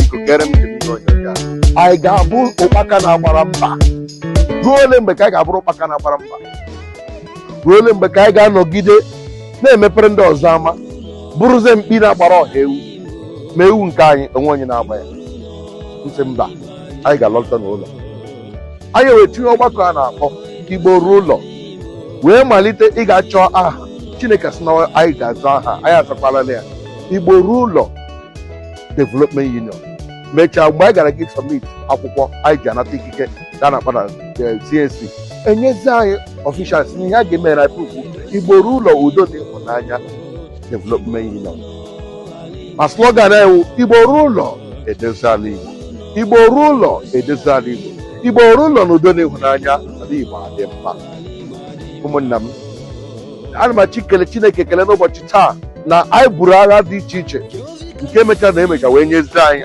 biko gere m ntị n'ihe onyonyo a. Anyị ga-abụ ụkpaka na-agbara mba. Ruo ole mgbe ka anyị ga-abụrụ ụkpaka na-agbara mba? Ruo ole mgbe ka anyị ga-anọgide na-emepere ndị ọzọ ama, bụrụzie mkpi na-agbara ọha ewu, ma ewu nke anyị onwe onye na-agba ya? Ntị mba, anyị ga-alọta n'ụlọ. Anyị wee tinye ọgbakọ a na-akpọ Igbo Ruo Ulo, wee malite ịga chọọ aha. Chineke sị na anyị ga-azụ aha, anyị azakwala ya Igbo Ruo Ulo Development Union. Mechaa mgbe anyị gara gị submit akwụkwọ anyị ji anata ikike ga na-akpa na CNC, enyezi anyị official si ihe a ga-eme na puku Igbo Ruo Ulo udo na ịhụnanya Development Union. Ma slogan ewu Igbo Ruo Ulo edozi ala Igbo, Igbo Ruo Ulo edozi ala Igbo, Igbo Ruo Ulo na udo na ịhụnanya ala Igbo adị mma. Ụmụnna m, ana m achị kele Chineke ekele n'ụbọchị taa na anyị buru agha dị iche iche nke emecha wee nyezie anyị